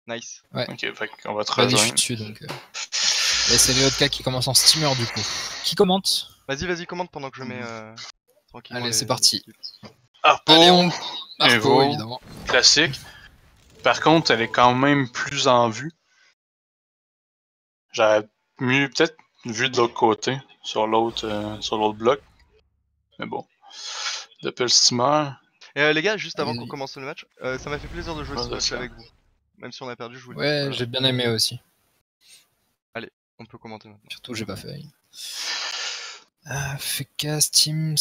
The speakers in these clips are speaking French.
Nice. Ouais. Ok, fait qu'on va te Vas-y, je suis rejoindre. dessus donc. Et c'est Léotka qui commence en steamer du coup. Qui commente? Vas-y, commande pendant que je mets tranquillement. Allez, c'est parti. Harpo, Allez, on. Harpo, Evo, évidemment. classique. Par contre, elle est quand même plus en vue. J'aurais mieux peut-être vu de l'autre côté, sur l'autre bloc. Mais bon. Doppel steamer. Et les gars, juste avant qu'on Oui. commence le match, ça m'a fait plaisir de jouer ce match avec vous. Même si on a perdu, je vous le dis. Ouais, Voilà. j'ai bien aimé aussi. Allez, on peut commenter maintenant. Surtout, j'ai pas fait. Feka, Steam,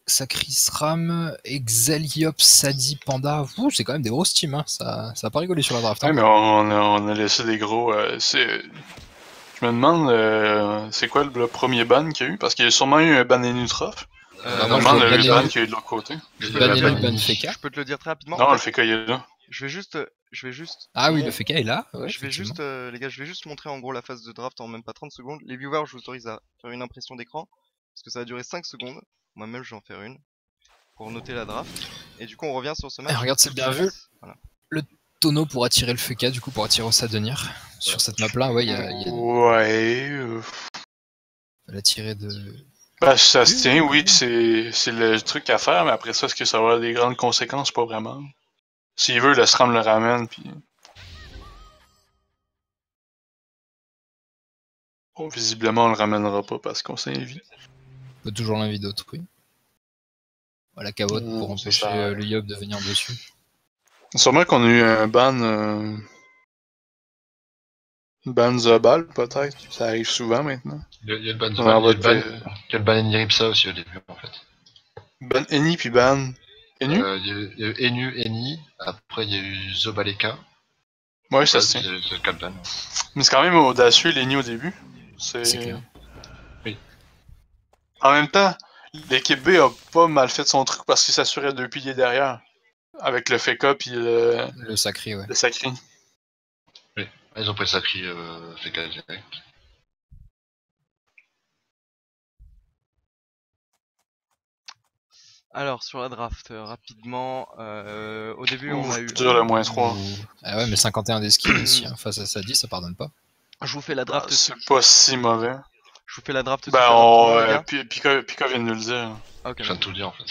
Sacris Ram, Exaliop, Sadi, Panda. Ouh, c'est quand même des grosses teams, hein. Ça a pas rigolé sur la draft. Hein. Ouais, mais on a laissé des gros. Je me demande, c'est quoi le premier ban qu'il y a eu? Parce qu'il y a sûrement eu un ban Enutrof. Normalement, moi, je le vois ban qu'il y a eu de l'autre côté. ban Feka. Je peux te le dire très rapidement. Non, en le fait, Feka il est là. je vais juste. Ah oui, le Feka est là. Ouais, je vais juste, les gars, je vais juste montrer en gros la phase de draft en même pas 30 secondes. Les viewers, je vous autorise à faire une impression d'écran. Parce que ça va durer 5 secondes. Moi-même, je vais en faire une. Pour noter la draft. Et du coup, on revient sur ce match. Regarde, c'est bien vu. Voilà. Le tonneau pour attirer le Feka, du coup, pour attirer Osadenir. Sur cette map-là, ouais, il y a. Ouais. Faut l'attirer de. Bah, ça se tient, oui, c'est le truc à faire, mais après ça, est-ce que ça va avoir des grandes conséquences? Pas vraiment. S'il veut, le SRAM le ramène, puis. Oh, visiblement, on le ramènera pas parce qu'on s'invite. On peut toujours l'inviter d'autrui. Voilà, cavote pour empêcher le Yob de venir dessus. Sûrement qu'on a eu un ban. Ban Zobal, peut-être. Ça arrive souvent maintenant. Il y a le ban Zobal, il y a le ban Eniripsa aussi au début, en fait. Ban Eni, puis ban. Enu? Il y a eu Enu, Eni, après il y a eu Zobaleka. Ouais, ça se tient. Mais c'est quand même audacieux, l'Eni au début. C'est clair. Oui. En même temps, l'équipe B a pas mal fait son truc parce qu'il s'assurait 2 piliers derrière. Avec le Feka puis le Sacri, ouais. Le Sacri. Oui, ils ont pris le Sacri Feka direct. Alors, sur la draft, rapidement, au début, on a eu... dur le -3. Ah ouais, mais 51 des skills aussi, hein. Face à Sadi, ça pardonne pas. Je vous fais la draft. C'est pas si mauvais. Je vous fais la draft. Ben, Pika vient de nous le dire. Ah, ok. Je viens de tout dire en fait.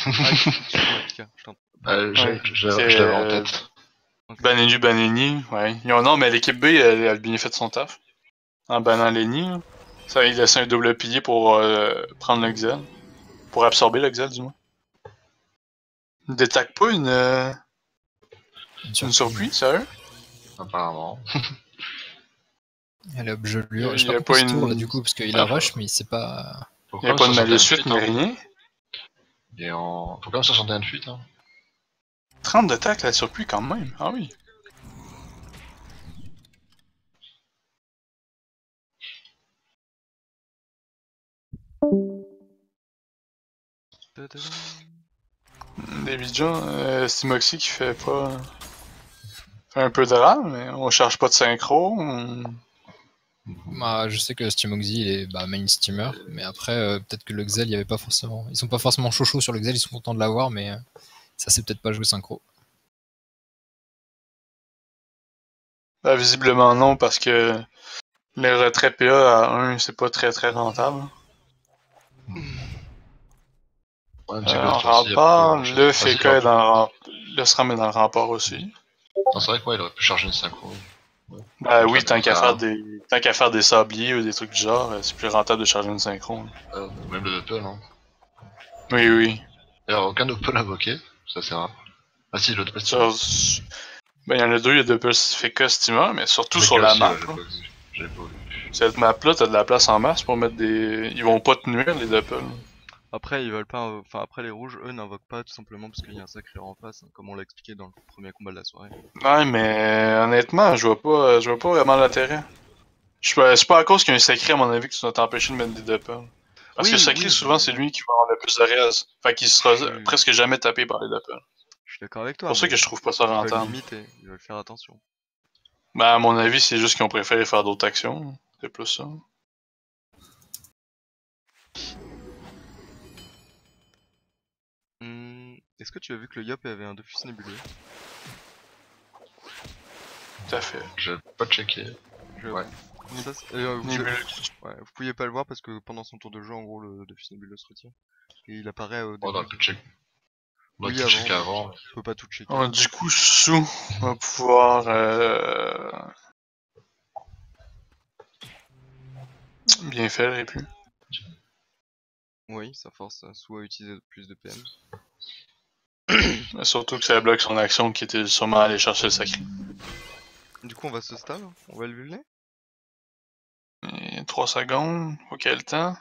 Je l'avais en tête. Okay. Baneni, ouais. Non, mais l'équipe B, elle a bien fait son taf. En bannant Lenny. Ça, il laisse un double pilier pour prendre l'Exel. Pour absorber l'Exel, du moins. Il détecte pas une surprise, sérieux? Apparemment. Elle est obgelure. Je sais pas pourquoi il tourne là du coup, parce qu'il a rush, mais il sait pas. Il n'y a pas de mal de suite, mais rien. Il est en. Faut quand même 61 de fuite, hein. 30 de tac la surpris quand même, ah oui. David John, Stimoxy qui fait pas. Fait un peu de rame, mais on cherche pas de synchro. Bah, je sais que Steamoxy il est main steamer, mais après peut-être que le Xel, il y avait pas forcément. Ils sont pas forcément chauds sur le Xel, ils sont contents de l'avoir, mais ça c'est peut-être pas joué synchro. Bah, visiblement non, parce que les retraits PA à 1, c'est pas très rentable. Ouais, en rempart, le Feka est dans le SRAM est dans le rempart aussi. Non, c'est vrai que ouais, il aurait pu charger une synchro. Ouais. Bah oui, tant qu'à faire des sabliers ou des trucs du genre, c'est plus rentable de charger une synchro. Même le Doppel, hein. Oui. D'ailleurs, aucun Doppel invoqué, ça c'est rare. Ah si, le Doppel Ben il y en a deux, il y a Doppel Feka Steamer, mais surtout sur la map. J'avais pas vu. Cette map-là, t'as de la place en masse pour mettre des... Ils vont pas te nuire, les Doppel. Après, ils veulent pas. Enfin, après, les rouges, eux, n'invoquent pas tout simplement parce qu'il y a un sacré en face, hein, comme on l'a expliqué dans le premier combat de la soirée. Ouais, mais honnêtement, je vois pas vraiment l'intérêt. C'est pas à cause qu'il y a un sacré, à mon avis, que tu dois t'empêcher de mettre des Doppel. Parce que le sacré, souvent, c'est lui qui va avoir le plus de res. Fait qu'il sera presque jamais tapé par les Doppel. Je suis d'accord avec toi. C'est pour ça que je trouve pas ça rentable. Ils veulent faire attention. Ben, à mon avis, c'est juste qu'ils ont préféré faire d'autres actions. C'est plus ça. Est-ce que tu as vu que le Yop avait un Dofus nébuleux? Tout à fait. J'ai pas checké. Je- Ouais. Ça, Nébuleux. ouais, vous pouviez pas le voir parce que pendant son tour de jeu, en gros, le Dauphine Nébuleux se retire. Et il apparaît au On début. aurait pu checker. On aurait Oui, pu checker avant. avant. Je peux pas tout checker. Oh, du coup, Sou va pouvoir bien faire et plus. Oui, ça force Sou à utiliser plus de PM. Surtout que ça bloque son action qui était sûrement aller chercher le sacré. Du coup, on va se stab, on va le vulner. Et 3 secondes, faut qu'il ait le temps.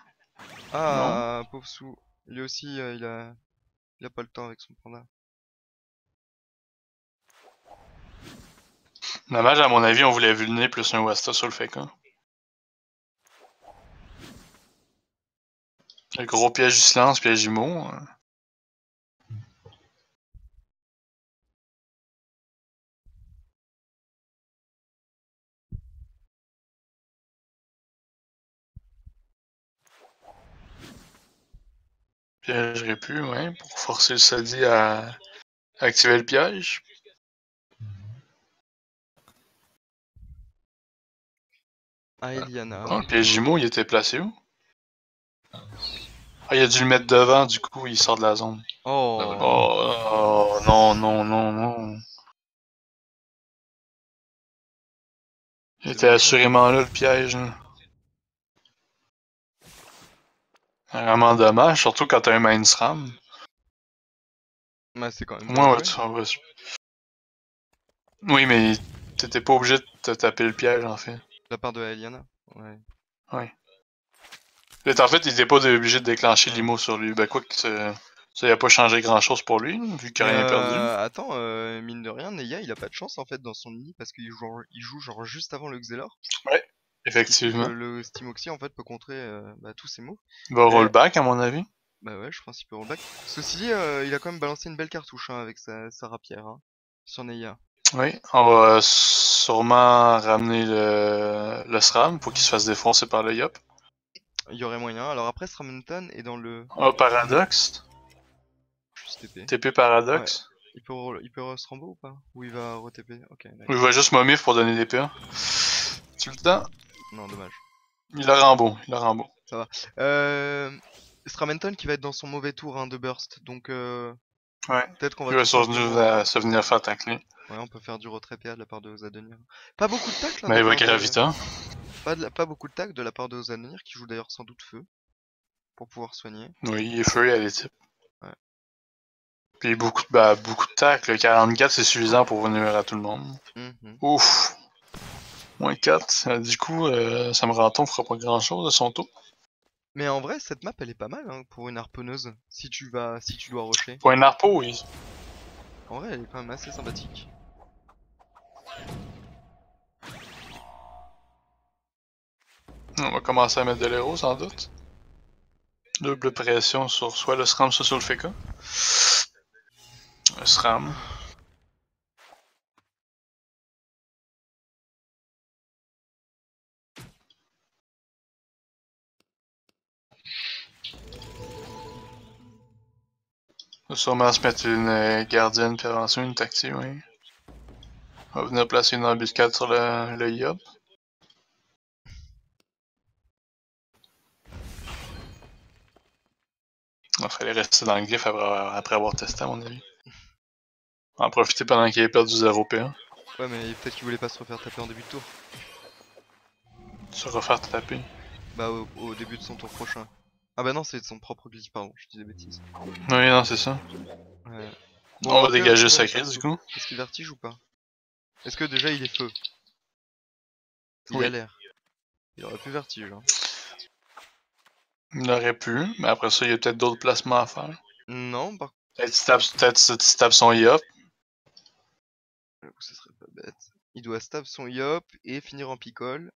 Ah, pauvre Sou. Lui aussi, il a pas le temps avec son panda. Dommage, à mon avis, on voulait vulner plus un Wasta sur le Feka. Le gros piège du silence, piège Imo. Piègerait plus, ouais, pour forcer le Sadi à activer le piège. Ah, Eliana. Oh, le piège Imo, il était placé où? Ah, il a dû le mettre devant, du coup, il sort de la zone. Oh, Oh, non, non, non, non. Il était assurément là, le piège. Hein. Vraiment dommage, surtout quand t'as un main SRAM. bah, c'est quand même bien Moi, joué. ouais, tu vas... Oui, mais t'étais pas obligé de te taper le piège, en fait. De la part de Eliana. Ouais. Ouais. En fait, il était pas obligé de déclencher l'IMO sur lui. Ben, quoi que ça y a pas changé grand chose pour lui, vu qu'il a rien perdu. Attends, mine de rien, Neya il a pas de chance en fait dans son mini parce qu'il joue genre juste avant le Xelor. Ouais, Ce qui fait effectivement. que le Steamoxy en fait peut contrer tous ses moves. Il va rollback, à mon avis. Bah ouais, je pense qu'il peut rollback. Ceci dit, il a quand même balancé une belle cartouche avec sa rapière sur Neya. Oui, on va sûrement ramener le SRAM pour qu'il se fasse défoncer par le Yop. Il y aurait moyen. Alors après, Sramontan est dans le. Oh, Paradox. Juste TP. TP Paradox. Il peut se rambo ou pas? Ou il va re-TP? Ok, d'accord. Ou il va juste momif pour donner des PA. Tu le temps? Non, dommage. Il a Rambo, il a Rambo. Ça va. Stramenton qui va être dans son mauvais tour de burst. Donc Ouais. peut-être qu'on va Il va tout simplement... se venir faire tacler. Ouais, on peut faire du retrait PA de la part de Ozadenir. Pas beaucoup de tacle, Mais de il va la part Gravita. pas beaucoup de tacle de la part de Ozadenir, qui joue d'ailleurs sans doute feu. Pour pouvoir soigner. Oui, il est feu, à l'équipe. Ouais. Puis beaucoup de tac. Le 44, c'est suffisant pour venir à tout le monde. Ouf. Moins 4. Du coup, ça me rend on fera pas grand chose de son tour. Mais en vrai, cette map elle est pas mal pour une harponneuse. Si tu dois rusher. Pour un harpo, oui. En vrai, elle est quand même assez sympathique. On va commencer à mettre de l'héros sans doute. Double pression sur soit le SRAM, soit sur le Feka. Le SRAM. On va sûrement se mettre une gardienne prévention, une tactique, oui. On va venir placer une embuscade sur le Yop. Il fallait rester dans le griffe après avoir testé, à mon avis. En profiter pendant qu'il ait perdu 0 PA. Ouais, mais peut-être qu'il voulait pas se refaire taper en début de tour. Se refaire taper. Bah, au début de son tour prochain. Ah bah non, c'est de son propre glitch, pardon, je dis des bêtises. Oui, non, c'est ça. Ouais. On va ok, dégager le ok, sacré, ça du se coup. Est-ce qu'il vertige ou pas? Est-ce que déjà il est feu? Il Oui. a l'air. Il aurait pu vertige. Il aurait pu, mais après ça, il y a peut-être d'autres placements à faire. Non, par Peut-être tu tapes son Yop. contre, ce serait pas bête. Il doit stab son Yop et finir en picole.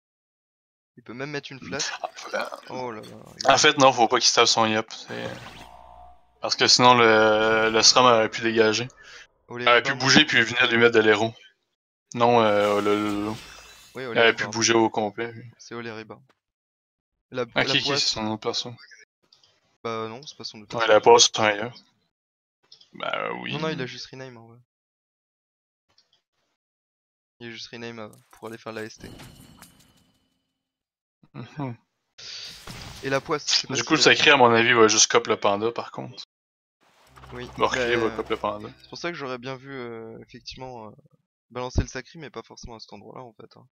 Il peut même mettre une flat. Oh là là. En fait, non, faut pas qu'il tape son Yop. Parce que sinon, le SRAM aurait pu dégager. Il aurait pu bouger puis venir lui mettre de l'héros. Non, Oui, il aurait pu bouger au complet. C'est Oleriba. Ok, c'est son autre perso. Bah non, c'est pas son autre Ouais, perso. la passe, c'est un Yop. Bah oui. Non, il a juste rename en vrai. Il est juste rename pour aller faire la ST. Et la poisse, je sais pas Du si coup, le t'as- sacré, à mon avis, va juste cop le panda par contre. Oui. Va reculer, Bah, va cop le panda. c'est pour ça que j'aurais bien vu effectivement balancer le sacré, mais pas forcément à cet endroit-là en fait. Hein.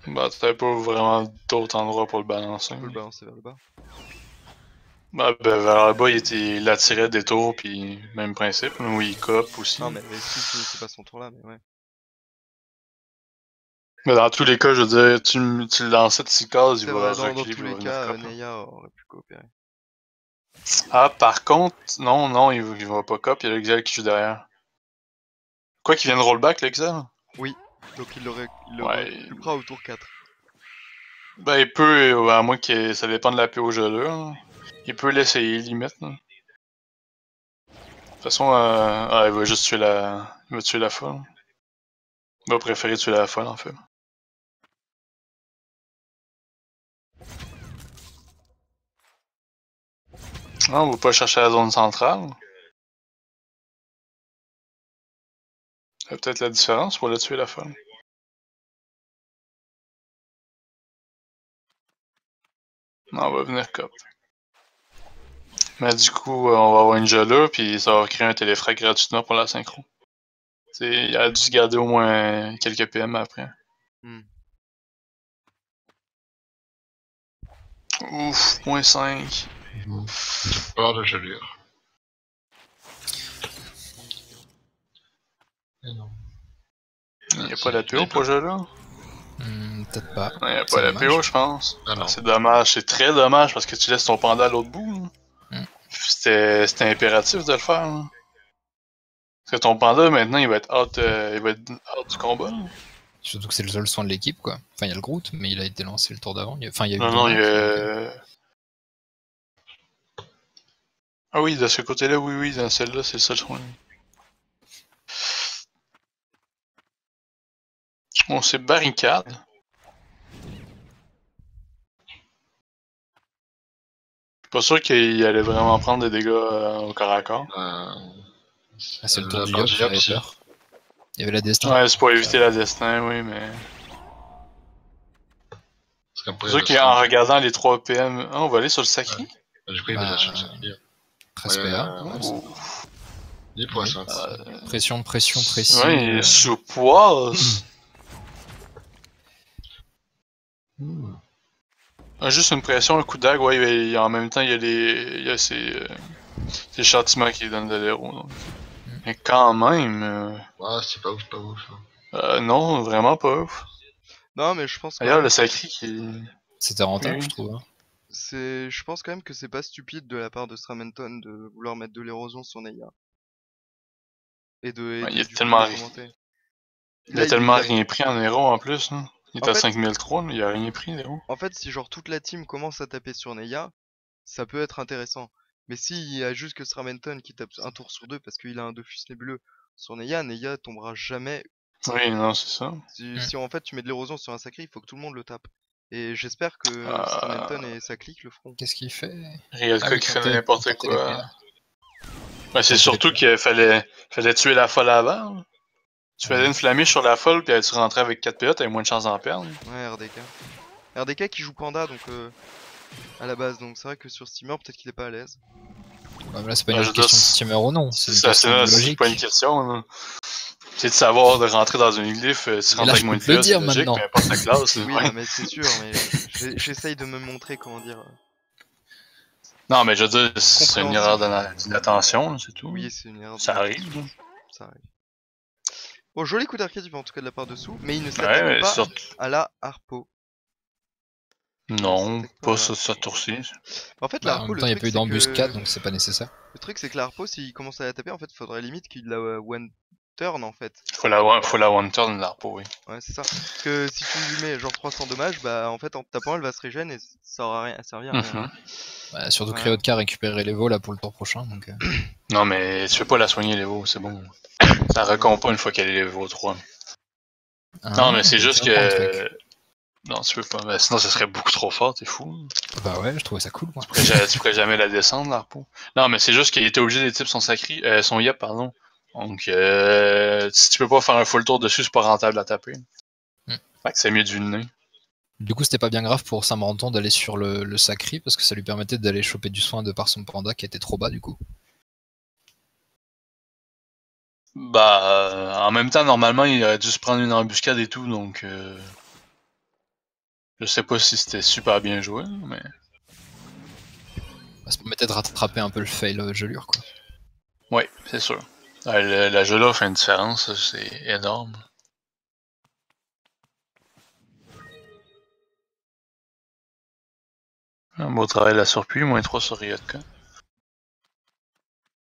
Bah, t'avais pas vraiment d'autres endroits pour le balancer. On peut le balancer vers le bas. Bah, ben, vers le bas, il attirait des tours, puis même principe. Oui, il cop aussi. Non, mais si il finissait pas son tour là, mais ouais. Mais dans tous les cas, je veux dire, tu le lançais de 6 cases, il C'est va vrai, dans reculer, tous puis il les va venir cas, cop. Hein. Neya aurait pu coopérer. Ah, par contre, non, il va pas cop, il y a l'Exel qui joue derrière. Quoi qu'il vienne rollback, l'Exel? Oui, donc il le Ouais. coupera au tour 4. Ben, il peut, à moins que ça dépend de la PO gelure. Hein. Il peut l'essayer, limite. Là. De toute façon, il va juste tuer il va tuer la folle. Il va préférer tuer la folle, en fait. Non, on va pas chercher la zone centrale. C'est peut-être la différence pour le tuer la folle. Non, on va venir cop. Mais du coup, on va avoir une gelure, puis ça va créer un téléfrag gratuitement pour la synchro. T'sais, il a dû se garder au moins quelques PM après. Ouf, moins 5. Peur de gelure. Non. Il n'y a pas la PO pour gelure? Peut-être pas. Il n'y a C'est pas la dommage. PO, je pense. Ah non. C'est dommage, c'est très dommage parce que tu laisses ton panda à l'autre bout. Mm. C'était impératif de le faire. Là. Parce que ton panda, maintenant, il va être out du combat. Là. Surtout que c'est le seul soin de l'équipe, quoi. Enfin, il y a le Groot, mais il a été lancé le tour d'avant. Enfin, il y a eu Non, il y dommage, a... Ah oui, de ce côté-là, oui, dans celle-là, c'est le seul soin. On s'est barricade. Je suis pas sûr qu'il allait vraiment prendre des dégâts au corps à corps. Ah, c'est le tour la du part Yop du qui Yop, avait si. peur. Il y avait la destin. Ouais, c'est pour éviter la destin, oui, mais... Parce qu'après, C'est sûr qu'en regardant les 3 PM... Ah, on va aller sur le sacré? Du coup, il va lâcher le sacré. 13 Ouais, PA. Des poissons. Pression, Ouais, sous-poise. Juste une pression, un coup d'ag, ouais, et en même temps, il y a ces châtiments qui donnent de l'héros. Donc. Mais quand même... Ouais, c'est pas ouf, pas ouf. non, vraiment pas ouf. Non, mais je pense quand D'ailleurs, même le sacré qui... C'était rentable, Oui. je trouve. Hein. je pense quand même que c'est pas stupide de la part de Stramenton de vouloir mettre de l'érosion sur Neya. Et Ouais, il du a coup, tellement, de commenter. il a tellement rien pris en héros en plus. Hein. Il est En à fait- 5003, mais il a rien pris l'héros. En fait, si genre toute la team commence à taper sur Neya, ça peut être intéressant. Mais s'il y a juste que Stramenton qui tape un tour sur deux parce qu'il a un Dofus nébuleux sur Neya, Neya tombera jamais. Oui, non, c'est ça. Si en fait tu mets de l'érosion sur un sacré, il faut que tout le monde le tape. Et j'espère que Stramenton et sa clique le feront. Qu'est-ce qu'il fait? Rialka qui fait tenter- n'importe tenter les quoi. PA. Ouais, c'est Tenter surtout les PA. qu'il fallait tuer la folle avant. Là. Tu faisais une flamiche sur la folle, puis tu rentrais avec 4 PA, t'avais moins de chances d'en perdre. Ouais, RDK. RDK qui joue Panda donc à la base, donc c'est vrai que sur Steamer peut-être qu'il est pas à l'aise. Bah, là, c'est pas Ouais, une je question de dois- steamer ou non, c'est une Ça, question de c'est logique. pas une question. Là. C'est de savoir de rentrer dans une glyphe, si tu Mais rentres là, avec je moins peux de te le PA, c'est dire logique, maintenant. peu importe la classe. Oui, ouais. non, mais c'est sûr, mais j'essaye de me montrer, comment dire. Non, mais je veux dire, c'est une erreur Compréhensif. d'attention, c'est tout. Oui, c'est une erreur. Ça de arrive. nature. Ça arrive. Bon, joli coup d'archétype en tout cas de la part de Sou, mais il ne Ouais, s'attaque mais pas surtout... à la Harpo. Non, s'attaque pas pas à ça, la ça tourci. En fait, la Bah, en Harpo, même le temps, il n'y a truc pas eu c'est d'embuscade, que... donc c'est pas nécessaire. Le truc c'est que la Harpo, s'il commence à la taper, en fait, faudrait limite qu'il la one turn en fait. Faut la one turn, l'arpo, oui. Ouais, c'est ça. Parce que si tu lui mets genre 300 dommages, bah en fait en tapant elle va se régène et ça aura rien, servi à rien. Mhm. Bah, surtout que Voilà. Ryotka récupérer les vols là pour le tour prochain. Donc, Non, mais tu peux pas la soigner, l'Evo, c'est bon. Ça recompt pas une fois qu'elle est Evo 3. Non, mais c'est juste que... Non, tu peux pas. Ben, sinon, ça serait beaucoup trop fort, t'es fou. Bah ouais, je trouvais ça cool, moi. Tu pourrais jamais la descendre, l'arpo. Non, mais c'est juste qu'il était obligé d'étype son sacré, son yap, pardon, Donc, si tu peux pas faire un full tour dessus, c'est pas rentable à taper. Fait que c'est mieux de vulner. Du coup, c'était pas bien grave pour Samranton d'aller sur le Sacri parce que ça lui permettait d'aller choper du soin de par son panda qui était trop bas du coup. Bah, en même temps, normalement, il aurait dû se prendre une embuscade et tout, donc je sais pas si c'était super bien joué, mais... Ça permettait de rattraper un peu le fail gelure quoi. Ouais, c'est sûr. La gelure fait une différence, c'est énorme. Un beau travail la surpuis, moins 3 sur Ryotka.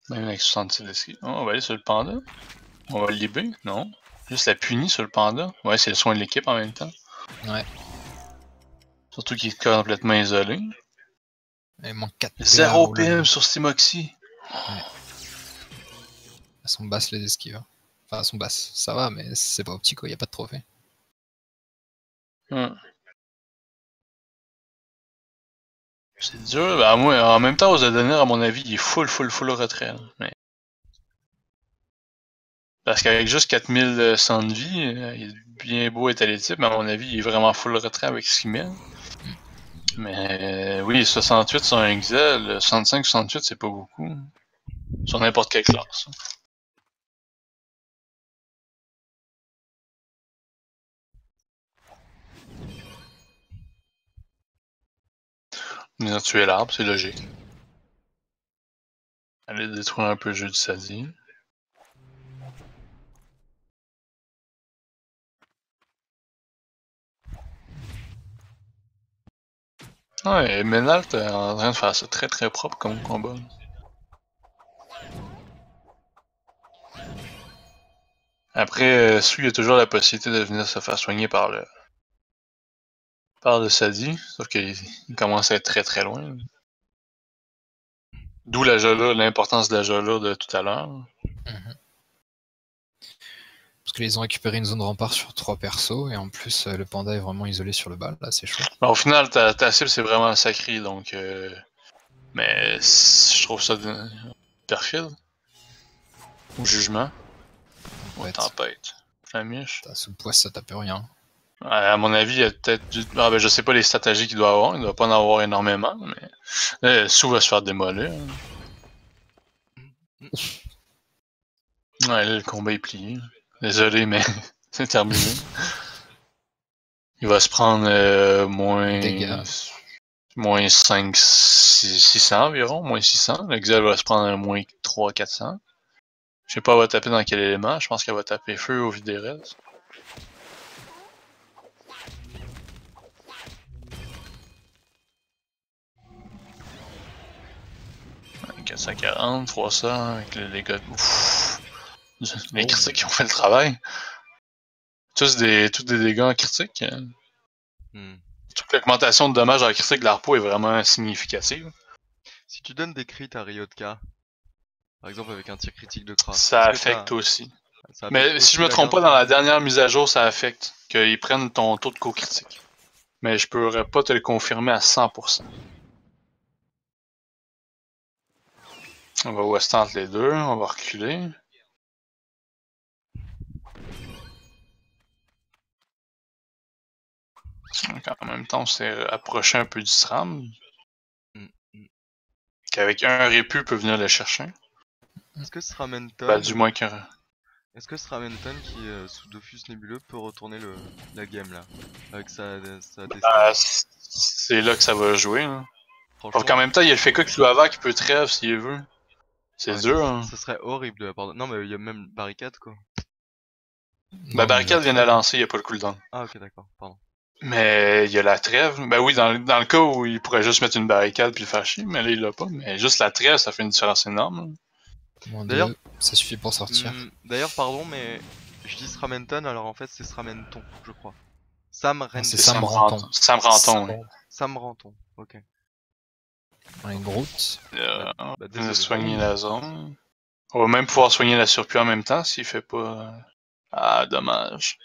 Même avec 66 d'esquive. Oh, on va aller sur le panda. On va le libérer? Non. Juste la punie sur le panda. Ouais, c'est le soin de l'équipe en même temps. Ouais. Surtout qu'il est complètement isolé. Il manque 4 PA. 0 PM sur Steamoxy. Ouais. Elles sont basses les esquives. Enfin, elles sont basses. Ça va, mais c'est pas optique quoi, y a pas de trophée. C'est dur, bah moi, en même temps, aux Adenir, à mon avis, il est full retrait. Là. Mais... Parce qu'avec juste 4100 de vie, il est bien beau être à l'équipe, mais à mon avis, il est vraiment full retrait avec ce qu'il met. Mais oui, 68 sur un Excel, 65-68, c'est pas beaucoup. Sur n'importe quelle classe. Venir tuer l'arbre, c'est logique. Aller détruire un peu le jeu du Sadi. Ouais, Menalt est en train de faire ça très propre comme combat. Après, Sui a toujours la possibilité de venir se faire soigner par le Sadi, sauf qu'il commence à être très loin. D'où la Jola, l'importance de la Jola de tout à l'heure. Parce qu'ils ont récupéré une zone rempart sur 3 persos, et en plus le panda est vraiment isolé sur le bal, là c'est chaud. Bon, au final, ta cible c'est vraiment sacré, donc... Mais je trouve ça perfide. Ou jugement. Ou tempête. Flamiche. Sous poisse ça tape rien. À mon avis, il y a peut-être du... Ah ben je sais pas les stratégies qu'il doit avoir, il doit pas en avoir énormément, mais... Sou va se faire démolir. Ouais, là, le combat est plié. Désolé, mais c'est terminé. Il va se prendre moins... Dégâts. Moins 5, 600 environ, moins 600. L'exel va se prendre un moins 3, 400. Je sais pas, elle va taper dans quel élément. Je pense qu'elle va taper feu au Vidérez. 440, 300 avec les dégâts. Ouf. Les critiques qui ont fait le travail. Tous des dégâts en critique. Toute l'augmentation de dommages en critique de l'Arpo est vraiment significative. Si tu donnes des crits à Ryotka, par exemple avec un tir critique de Kra, ça affecte aussi. Ça affecte mais aussi si je me trompe pas, dans la dernière mise à jour, ça affecte qu'ils prennent ton taux de co-critique. Mais je pourrais pas te le confirmer à 100%. On va ouest entre les deux, on va reculer. Donc en même temps, on s'est approché un peu du SRAM. Qu'avec un répu peut venir le chercher. Est-ce que Sramenton... Bah du moins qu'un... Est-ce que Sramenton qui est sous Dofus nébuleux peut retourner la game là? Avec sa c'est là que ça va jouer. Hein. Sauf qu'en même temps, il y a le Feka Kluava qui peut trêve s'il veut. C'est ouais, dur. Hein. Ça serait horrible de la part de... Non mais il y a même barricade quoi. Bah barricade vient de la lancer, il n'y a pas le cooldown. Ah ok d'accord, pardon. Mais il y a la trêve. Ben oui, dans le cas où il pourrait juste mettre une barricade puis le faire chier, mais là il l'a pas. Mais juste la trêve, ça fait une différence énorme. D'ailleurs, ça suffit pour sortir. D'ailleurs, pardon, mais je dis Sramenton, alors en fait c'est Sramenton, je crois. Samrenton. C'est Samranton. Samranton. Samranton, ok. On a une route. On va soigner la zone. On va même pouvoir soigner la surpuis en même temps s'il fait pas... Ah, dommage.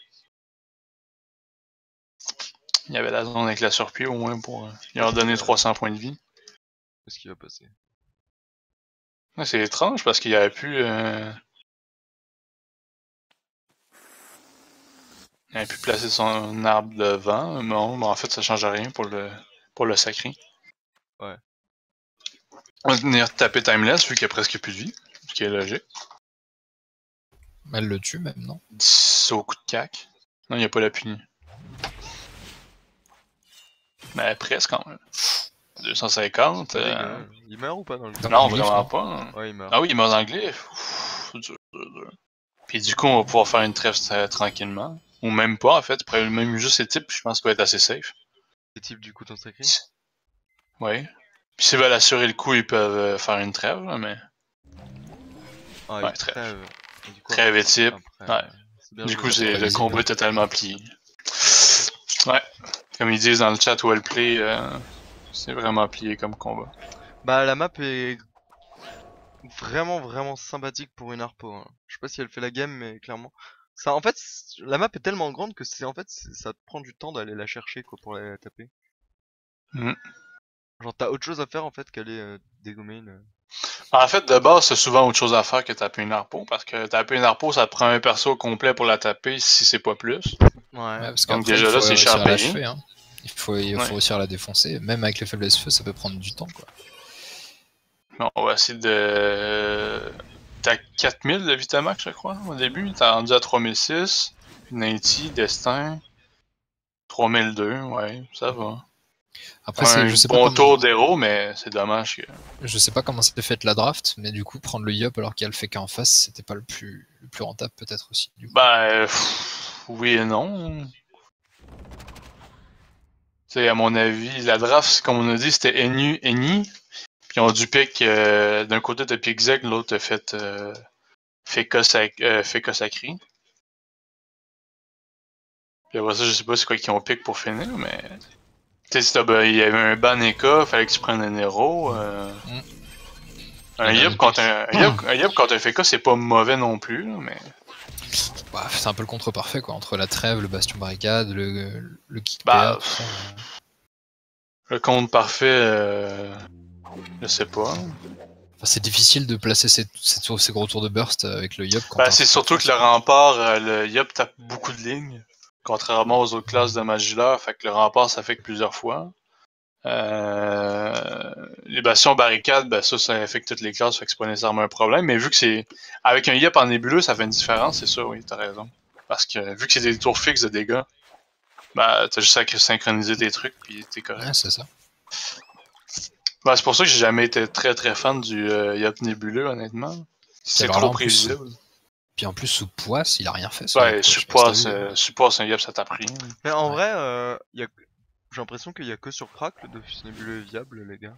Il y avait la zone avec la surpuis au moins pour lui en donner 300 points de vie. Qu'est-ce qui va passer? Ouais, c'est étrange parce qu'il aurait pu Il aurait pu placer son arbre devant, non, mais en fait ça change rien pour le sacré. Ouais. On va venir taper Timeless vu qu'il y a presque plus de vie, ce qui est logique. Elle le tue même, non? 10 au coup de cac. Non, il n'y a pas la punie. Mais presque quand même. 250. Il meurt ou pas dans le jeu? Non, Glyphe, vraiment non. pas. Ouais, il meurt. Ah oui, il meurt dans le glyphe. Dur. Puis du coup, on va pouvoir faire une trêve tranquillement. Ou même pas en fait. Il pourrait même juste ses types, je pense qu'il va être assez safe. Les types du coup ton sacré? Oui. Puis s'ils veulent assurer le coup, ils peuvent faire une trêve, là, mais. Ah, Ouais, il trêve. Et du coup, Trêve et type. après, Ouais. c'est bien Du joué. coup, c'est le prévisible. combat est totalement plié. Ouais. Comme ils disent dans le chat Wellplay, c'est vraiment plié comme combat. Bah la map est vraiment sympathique pour une harpo. Hein. Je sais pas si elle fait la game, mais clairement. Ça, en fait, la map est tellement grande que ça te prend du temps d'aller la chercher quoi pour la taper. Mm. Genre t'as autre chose à faire en fait qu'aller dégommer une. En fait, de base, c'est souvent autre chose à faire que taper une harpo, parce que taper une harpo, ça te prend un perso complet pour la taper, si c'est pas plus. Ouais. Ouais, parce Donc qu'après, déjà il faut là, c'est réussir cher à payé. l'achever. Hein. Il faut réussir à la défoncer. Même avec les faiblesses feu, ça peut prendre du temps, quoi. Bon, on va essayer de... T'as 4000 de Vitamax, je crois, au début. T'as rendu à 3006. Nighty, Destin. 3002, ouais, ça va. Après, Un je sais bon pas tour d'héros, mais c'est dommage que... Je sais pas comment c'était fait la draft, mais du coup, prendre le Yop alors qu'il y a le Feka en face, c'était pas le plus rentable, peut-être aussi. Du coup. Ben, oui et non. Tu sais, à mon avis, la draft, comme on a dit, c'était Eni. Puis on a du pick, d'un côté t'as pick Zeg, l'autre t'as fait Feka Sacré. Puis après ça, je sais pas c'est quoi qu'ils ont pick pour finir, mais... Tu sais, il y avait un ban Eka, fallait que tu prennes un héros. Un Yop contre un Feka, c'est pas mauvais non plus, là, mais... Bah, c'est un peu le contre parfait, quoi. Entre la trêve, le bastion barricade, le kick Bah, PA, tout ça. le compte parfait, je sais pas. Enfin, c'est difficile de placer ces gros tours de burst avec le Yop. Bah, c'est surtout que le rempart, le Yop tape beaucoup de lignes, contrairement aux autres classes de Magilla, fait que le rempart ça fait que plusieurs fois. Les bastions barricades, ben ça affecte toutes les classes, fait que c'est pas nécessairement un problème, mais vu que c'est... Avec un Yop en nébuleux, ça fait une différence, c'est ça, oui, t'as raison. Parce que vu que c'est des tours fixes de dégâts, bah t'as juste à synchroniser tes trucs, puis t'es correct. Ouais, c'est ça. Bah, c'est pour ça que j'ai jamais été très fan du Yop nébuleux, honnêtement. C'est alors trop là, en plus, prévisible. Puis en plus, sous poisse, il a rien fait. Ce Ouais, Yop, quoi. Je sais pas si t'as vu. support, c'est un Yop, ça t'a pris. Mais en vrai, j'ai l'impression qu'il y a que sur Crack le Dofus nébuleux est viable, les gars.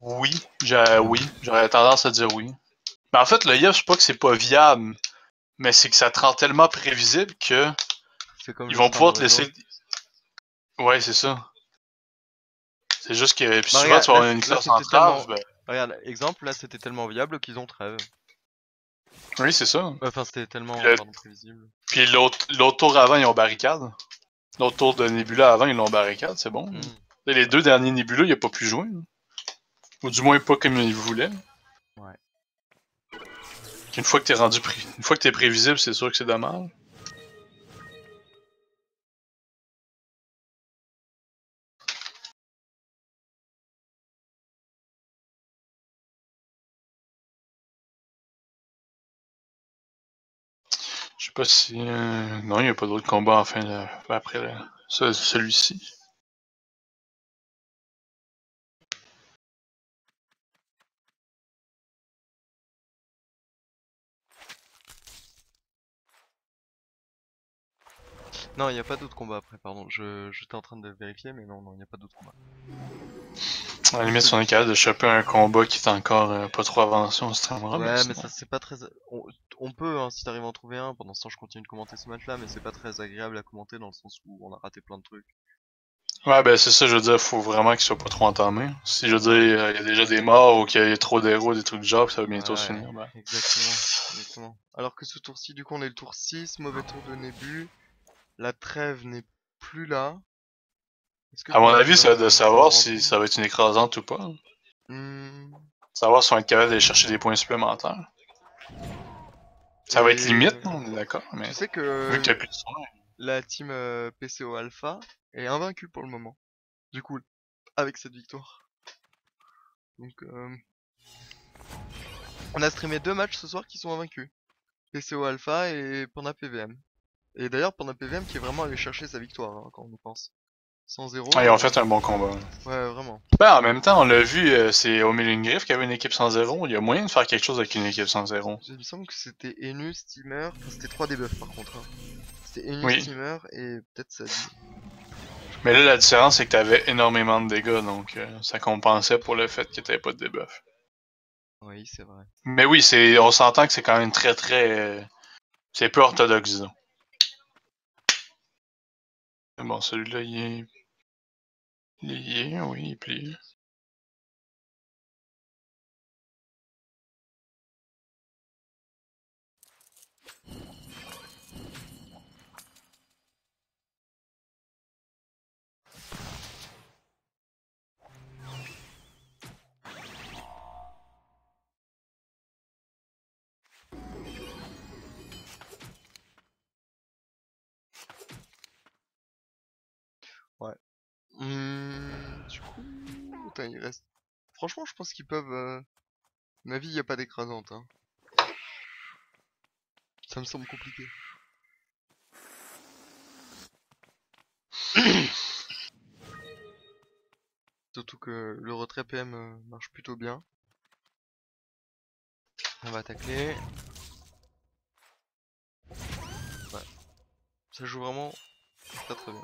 Oui, j'aurais tendance à dire oui. Mais en fait, le Yop, je sais pas que c'est pas viable, mais c'est que ça te rend tellement prévisible que C'est comme ils le vont frein pouvoir de te laisser. réseau. Ouais, c'est ça. C'est juste que. Puis Bah, souvent, regarde, tu vas là, avoir une classe c'était en trave. tellement- Regarde, exemple, là c'était tellement viable qu'ils ont trêve. Oui, c'est ça. Enfin, c'était tellement Le- prévisible. Puis l'autre tour avant, ils ont barricade. L'autre tour de Nebula avant, ils l'ont barricade, c'est bon. Mm. Et les deux derniers Nebula, il a pas pu jouer. Hein. Ou du moins pas comme il voulait. Ouais. Une fois que une fois que t'es prévisible, c'est sûr que c'est dommage. Je sais pas si... Non, il n'y a pas d'autres combats enfin après celui-ci. Non, il n'y a pas d'autres combats après, pardon. J'étais en train de vérifier, mais non, il n'y a pas d'autres combats. À la limite, si on est capable de choper un combat qui est encore pas trop avancé, on se streamera. Ouais, mais sinon- ça c'est pas très... On peut, hein, si t'arrives à en trouver un. Pendant ce temps, je continue de commenter ce match-là, mais c'est pas très agréable à commenter dans le sens où on a raté plein de trucs. Ouais, ben c'est ça, je veux dire, faut vraiment qu'il soit pas trop entamé. Si je veux dire, il y a déjà des morts ou qu'il y a trop d'héros, des trucs du genre, pis ça va bientôt se Ouais, finir. Ben. exactement. Alors que ce tour-ci, du coup, on est le tour 6, mauvais tour de Nébu. La trêve n'est plus là. Est-ce que À mon Goliath avis, c'est de savoir si rentrer ça va être une écrasante ou pas. Hmm. Savoir si on va être capable d'aller chercher des points supplémentaires. Ça va être Et, limite, non, on est d'accord, mais Tu sais vu que qu'il y a plus de son. la team PCO Alpha est invaincue pour le moment. Du coup, avec cette victoire. Donc, on a streamé 2 matchs ce soir qui sont invaincus. PCO Alpha et Panda PVM. Et d'ailleurs, Panda PVM qui est vraiment allé chercher sa victoire, hein, quand on y pense. 100-0. Ah, ils ont fait un bon combat. Ouais, vraiment. Ben, en même temps, on l'a vu, c'est Omilin Griff qui avait une équipe 100-0. Il y a moyen de faire quelque chose avec une équipe 100-0. Il me semble que c'était Enu, Steamer. Enfin, c'était 3 debuffs par contre. Hein. C'était Enu, Oui. Steamer et peut-être Sadi. Mais là, la différence, c'est que t'avais énormément de dégâts, donc ça compensait pour le fait que t'avais pas de debuff. Oui, c'est vrai. Mais oui, on s'entend que c'est quand même très très... c'est peu orthodoxe, disons. Bon, celui-là, il est... oui, il est plié. Du coup... Attends, il reste... Franchement, je pense qu'ils peuvent... Ma vie, y a pas d'écrasante. Hein. Ça me semble compliqué. Surtout que le retrait PM marche plutôt bien. On va tacler. Ouais. Ça joue vraiment très très bien.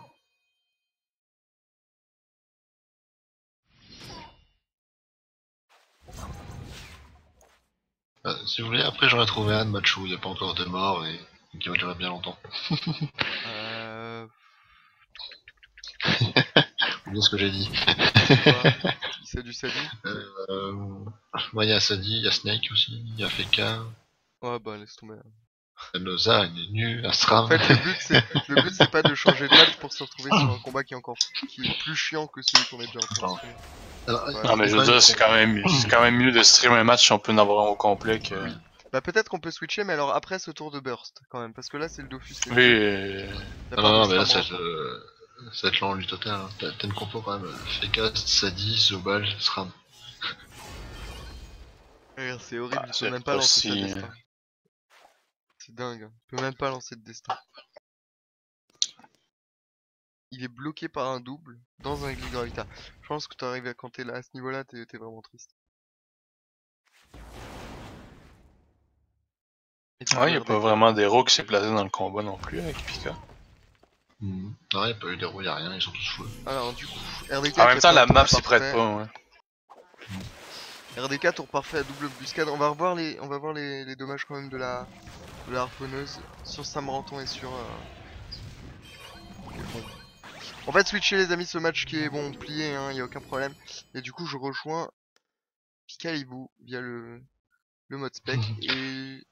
Si vous voulez, après j'aurais trouvé un match où il n'y a pas encore de mort et qui va durer bien longtemps. Vous voyez ce que j'ai dit. C'est du Sadi. Moi, il y a Sadi, il y a Snake aussi, il y a Feka, Ouais, bah laisse tomber. il y a Noza, il y a Nu, Astra. En fait, le but c'est pas de changer de match pour se retrouver sur un combat qui est plus chiant que celui qu'on est déjà en train de streamer. Ouais. Non, mais je veux dire, c'est quand même mieux de streamer un match si on peut en avoir un au complet que... Bah peut-être qu'on peut switcher, mais alors après ce tour de burst quand même, parce que là c'est le Dofus. Oui, Non, mais là ça va être long lui total. Hein. T'as une compo quand même. Feka, Sadi, Zobal, Sram. Regarde, c'est horrible, il c'est peut même pas lancer aussi, sa destin. C'est dingue, hein. Il peut même pas lancer de destin. Il est bloqué par un double dans un glitch gravita. Je pense que t'arrives à quand t'es là à ce niveau-là, t'es vraiment triste. ouais, y a pas vraiment d'héros qui s'est placé dans le combat non plus avec Pika. Non, y a pas eu d'héros, y a rien, ils sont tous full. Alors du coup, RDK. En même temps, la map s'y prête pas, ouais. RDK tour parfait à double embuscade. On va voir les dommages quand même de la harponneuse sur Samranton et sur. Ok, bon. On va switcher les amis ce match qui est bon plié, hein, y a aucun problème. Et du coup je rejoins Picalibou via le mode spec et